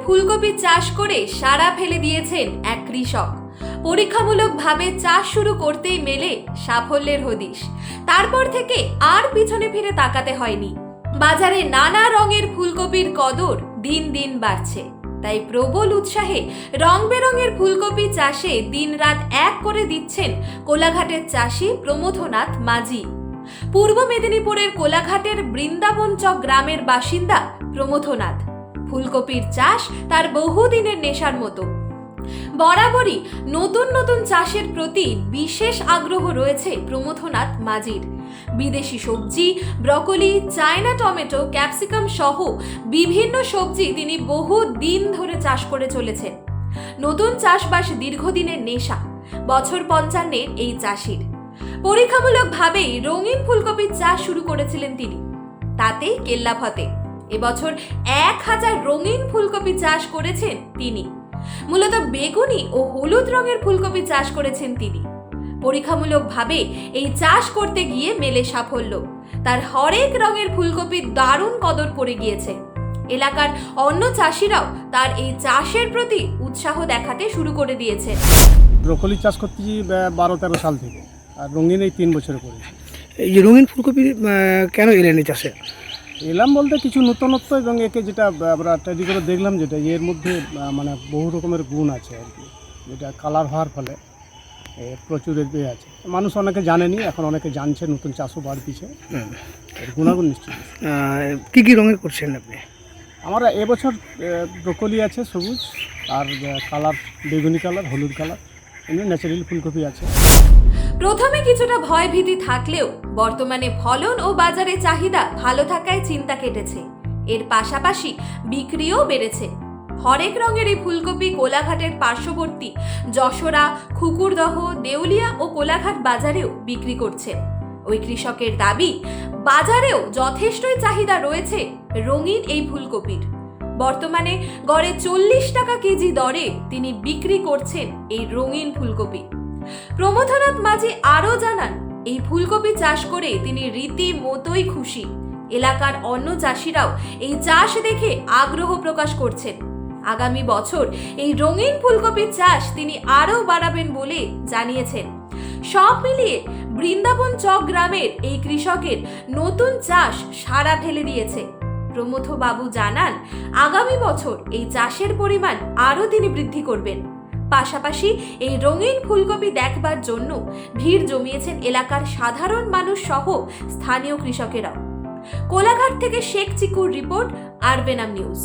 ফুলকপি চাষ করে সারা ফেলে দিয়েছেন এক কৃষক। পরীক্ষামূলকভাবে চাষ শুরু করতেই মেলে সাফল্যের হদিশ। তারপর থেকে আর পিছনে ফিরে তাকাতে হয়নি। বাজারে নানা রঙের ফুলকপির কদর দিন দিন বাড়ছে। তাই প্রবল উৎসাহে রং বেরঙের ফুলকপি চাষে দিনরাত এক করে দিচ্ছেন কোলাঘাটের চাষি প্রমথনাথ মাঝি। পূর্ব মেদিনীপুরের কোলাঘাটের বৃন্দাবন চক গ্রামের বাসিন্দা প্রমথনাথ। ফুলকপির চাষ তার বহুদিনের নেশার মতো। বরাবরই নতুন নতুন চাষের প্রতি বিশেষ আগ্রহ রয়েছে প্রমথনাথ মাঝির। বিদেশি সবজি, ব্রকলি, চায়না টমেটো, ক্যাপসিকাম সহ বিভিন্ন সবজি তিনি বহু দিন ধরে চাষ করে চলেছেন। নতুন চাষবাস দীর্ঘদিনের নেশা বছর 55-এর এই চাষির। পরীক্ষামূলকভাবেই রঙিন ফুলকপির চাষ শুরু করেছিলেন তিনি, তাতেই কেল্লাফতে। এবছর 1000 রঙিন ফুলকপি চাষ করেছেন তিনি। মূলত বেগুনি ও হলুদ রঙের ফুলকপি চাষ করেছেন তিনি। পরীক্ষামূলকভাবে এই চাষ করতে গিয়ে মেলে সাফল্য। তার হরেক রঙের ফুলকপির দারুণ কদর পড়ে গিয়েছে। এলাকার অন্য চাষিরাও তার এই চাষের প্রতি উৎসাহ দেখাতে শুরু করে দিয়েছে। ব্রকলি চাষ করতেছি 12-13 সাল থেকে, আর রঙিন এই 3 বছর করে। এই যে রঙিন ফুলকপি কেন এলেন এই চাষে? এলাম বলতে কিছু নতুনত্ব, এবং একে যেটা আমরা তৈরি করে দেখলাম, যেটা এর মধ্যে মানে বহু রকমের গুণ আছে আর কি, যেটা কালার হওয়ার ফলে প্রচুর এর আছে। মানুষ অনেকে জানেনি, এখন অনেকে জানছে, নতুন চাষও বাড়তিছে। এর গুণাগুণ নিশ্চিত। কী কী রঙের করছেন আপনি? আমরা এবছর ব্রকলি আছে সবুজ, আর কালার বেগুনি কালার, হলুদ কালার, এমনি ন্যাচারাল ফুলকপি আছে। প্রথমে কিছুটা ভয় ভীতি থাকলেও বর্তমানে ফলন ও বাজারে চাহিদা ভালো থাকায় চিন্তা কেটেছে। এর পাশাপাশি বিক্রিও বেড়েছে। হরেক রঙের এই ফুলকপি কোলাঘাটের পার্শ্ববর্তী যশোরা, খুকুরদহ, দেউলিয়া ও কোলাঘাট বাজারেও বিক্রি করছে। ওই কৃষকের দাবি, বাজারেও যথেষ্টই চাহিদা রয়েছে রঙিন এই ফুলকপির। বর্তমানে গড়ে 40 টাকা কেজি দরে তিনি বিক্রি করছেন এই রঙিন ফুলকপি। প্রমথনাথ মাঝি আরও জানান, এই ফুলকপি চাষ করে তিনি রীতিমতোই খুশি। এলাকার অন্য চাষিরাও এই চাষ দেখে আগ্রহ প্রকাশ করছেন। আগামী বছর এই রঙিন ফুলকপির চাষ তিনি আরও বাড়াবেন বলে জানিয়েছেন। সব মিলিয়ে বৃন্দাবন চক গ্রামের এই কৃষকের নতুন চাষ সাড়া ফেলে দিয়েছে। প্রমথ বাবু জানান, আগামী বছর এই চাষের পরিমাণ আরও তিনি বৃদ্ধি করবেন। পাশাপাশি এই রঙিন ফুলকপি দেখবার জন্য ভিড় জমিয়েছেন এলাকার সাধারণ মানুষ সহ স্থানীয় কৃষকেরাও। কোলাঘাট থেকে শেখ চিকুর রিপোর্ট, আরবেনাম নিউজ।